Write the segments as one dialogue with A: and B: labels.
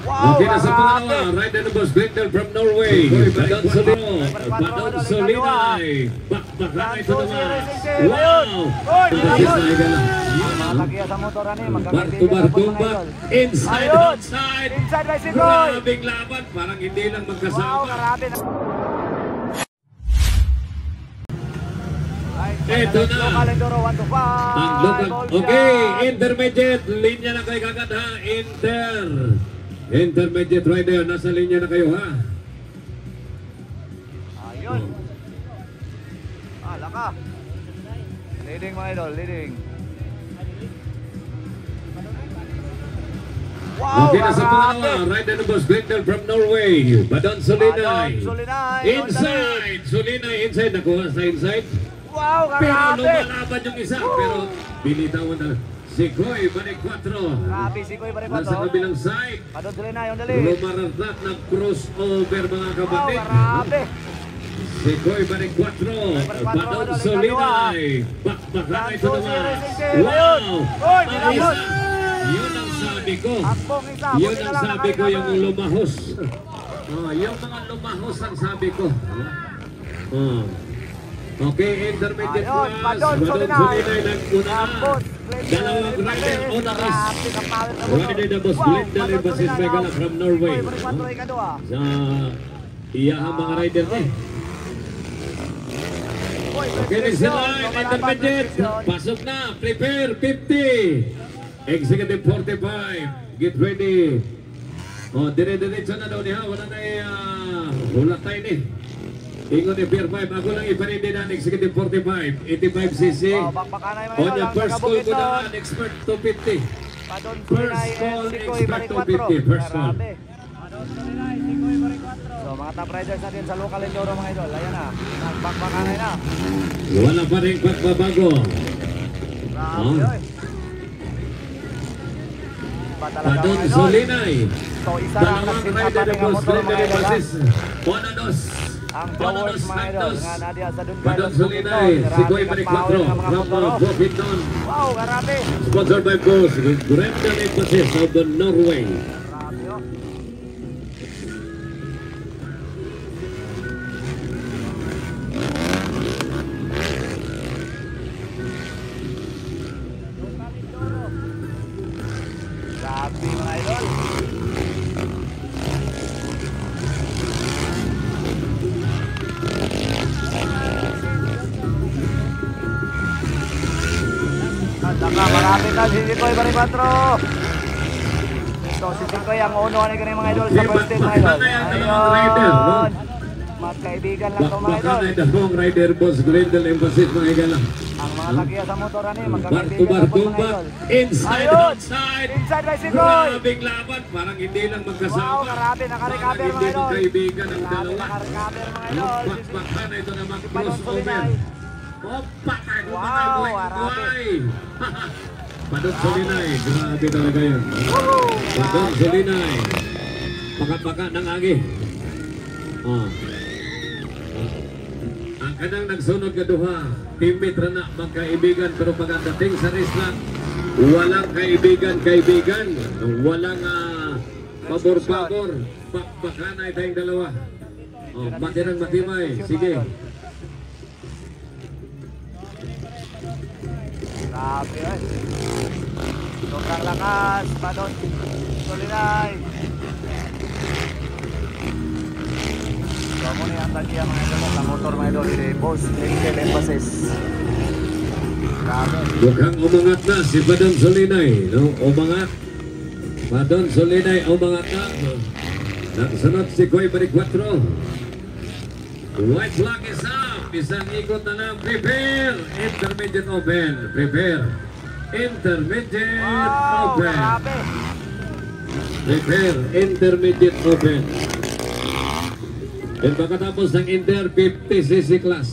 A: Wow,
B: okay na sa pangalawa, rider ng Boss Glendale from Norway. Badon Solino, Badon Solinay. Bakbakan ito naman. Wow!
A: Matagya sa motor ani,
B: Bar-tumba, inside, outside.
A: Inside by Sikoy.
B: Grabing laban, parang hindi lang
A: Wow,
B: magkasama.
A: grabe na.
B: Ito na.
A: Local Enduro 1 to 5.
B: Ang local. Okay, intermediate. Linya na kayo kagad ha. Intermediate rider. Nasa linya na kayo ha.
A: Ayun. Laka. Leading mga idol, leading. Wow,
B: Okay na sa pangalawa, rider ng Boss Glendale from Norway. Badon Solinay. Inside. Solinay inside. Nakuha sa inside.
A: Wow,
B: Pero
A: grabe.
B: lumalaban yung isa. Pero binitawan na. Sikoy, balik 4.
A: Grabe, Sikoy balik 4.
B: Nasa kabilang side.
A: Padon sila na, yung dali.
B: Lumararat ng crossover mga
A: Wow,
B: kapatid.
A: grabe.
B: Sikoy, balik 4. Badon Solinay. Bakbakan ito naman. Wow!
A: Oy,
B: Ang
A: nilabot.
B: isa. Yun ang sabi ko.
A: Akbong isa.
B: Yun
A: buti na
B: ang
A: lang
B: sabi ko,
A: nakita
B: yung
A: mo.
B: lumahos. Yung mga lumahos ang sabi ko. Okay, intermediate
A: Ayun,
B: class.
A: Badon Solinay.
B: nag-una na.
A: Tapos,
B: Dalawang rider on the race.
A: grabe, kapalit na motor.
B: Rider na Boss
A: Wow,
B: Glendale
A: Badon
B: Basis
A: Solinay,
B: Megala
A: wow.
B: from Norway.
A: Sikoy, balik 4 ikadua.
B: Sa iyahang mga rider eh.
A: Uy,
B: Okay, next
A: presyon,
B: line,
A: lumalaban,
B: intermediate.
A: presyon.
B: Pasok na, prepare, 50. Executive 45. Get ready. Dire-diretso na daw niya. Wala na hulat tayo ni. Ingon ni Pier 5. Ako lang iparindi na Executive 45. 85cc.
A: Bakbakan na yung mga
B: On
A: idol,
B: the
A: ang
B: first call ko
A: tagabukid
B: na expert 250.
A: Padon
B: First
A: Solinay
B: call,
A: and Sikoy,
B: expert
A: balik
B: 250.
A: 4.
B: First call.
A: Grabe. So mga top riders natin sa local enduro mga idol. Ayan na. Nagbakbakan na.
B: Wala pa rin pagbabago.
A: Grabe oy. Ba talaga
B: Badon
A: mga idol?
B: Solinay.
A: So isa lang
B: Dalawang
A: nagsintapan
B: rider
A: ng
B: ng Boss
A: motor mga
B: Glendale
A: idol.
B: Basis. 1-2.
A: Ang
B: One-2
A: flowers mga idol.
B: Santos.
A: Nga nadia sa Don
B: Badon
A: Carlos
B: Solinay. Sikoy balik 4. From Bukidnon.
A: Wow, grabe.
B: Sponsored by Boss Glendale Basis of the Norway.
A: Grabe oh. Grabe mga idol. At saka marami na si Sikoy Baripatro. So si Sikoy ang uno ni kanina mga idol sa first team mga idol. Ayun. Magkaibigan lang to mga
B: Bakbakan
A: idol.
B: ay dalawang rider Boss Glendale Basis mga igala.
A: Ang mga tagya sa motor ani magkakaibigan lang po mga
B: Bar-tumba,
A: idol.
B: inside,
A: Ayun.
B: outside.
A: Inside by Sikoy.
B: Grabing laban, parang hindi lang
A: Wow,
B: magkasama.
A: grabe, nakarecover
B: Parang
A: mga
B: hindi
A: idol.
B: magkaibigan ang
A: Grabe,
B: dalawa.
A: nakarecover mga idol.
B: Bakbakan na ito naman
A: Si Badon
B: crossover.
A: Solinay.
B: Patay ko
A: Wow,
B: mga buhay. Badon Solinay, grabe talaga yun. Badon Solinay. Pakapaka ng agi. Ang kanang nagsunod ka duha, teammate ra na magkaibigan, pero pagdating sa race lang, walang kaibigan, walang pabor-pabor. Bakbaka na itayong dalawa. Matinang matimay, sige.
A: Grabe eh. Sobrang lakas, Badon Solinay. So mo ni ang tagya mga idol sa motor mga idol ni Boss Glendale Basis. Grabe.
B: Mukhang umangat na si Badon Solinay. No? Umangat. Badon Solinay umangat na. Nagsunod si Koy balik 4. White flag is up. Isang ikot na lang. Prepare. Intermediate open. Prepare. Intermediate
A: Wow,
B: open.
A: grabe.
B: Prepare. Intermediate open. And pagkatapos ng Inter 50cc class.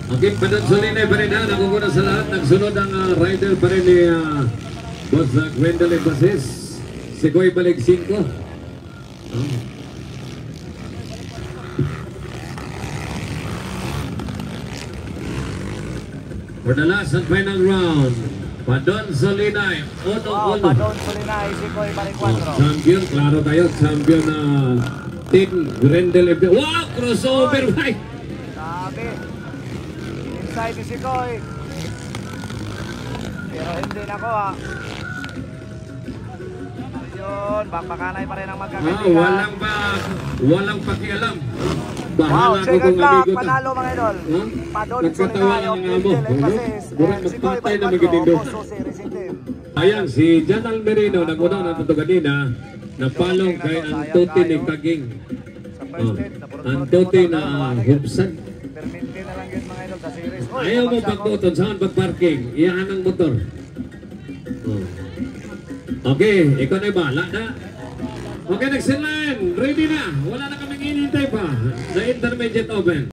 B: Okay, Badon Solinay pa rin na, nakukuna sa lahat. Nagsunod ang rider pa rin ni Boss Glendale Basis. Sikoy balik 5. for the last and final round. Padon Solinay,
A: Wow,
B: Ono.
A: Padon Solinay, si Koy Baricuatro.
B: Champion, klaro tayo, champion na Team Grendel FD. Wow, crossover bike!
A: Sabi. Inside ni si Koy. Pero hindi na ko ha. Yun, bakakanay pa rin ang magkakaibigan.
B: Walang pakialam.
A: Wow,
B: Bahala ko
A: second
B: kung
A: block,
B: amigo ta.
A: panalo mga idol.
B: Huh?
A: Padon
B: Nagkatawa
A: Solinay,
B: ang
A: of
B: mga amo.
A: Grendel Emphasis.
B: Burang
A: And si Koy
B: magpatay na
A: Baricuatro,
B: magitindo.
A: Oso si Racing Team.
B: Ayan, si Jan Almerino, nag-una na ito kanina, napalong kay Antote ni Taging.
A: Sa first hit, napurot-purot
B: Antote
A: yung
B: na
A: motor,
B: hubsan.
A: Perminti na lang yun mga idol sa series. Oy,
B: Ayaw mo
A: pabagsak ko.
B: pagbuton, saan pag-parking? Iyahan ang motor. Oh. Okay, ikaw na bala na. Okay, next in line. Ready na. Wala na kaming inintay pa. The intermediate open.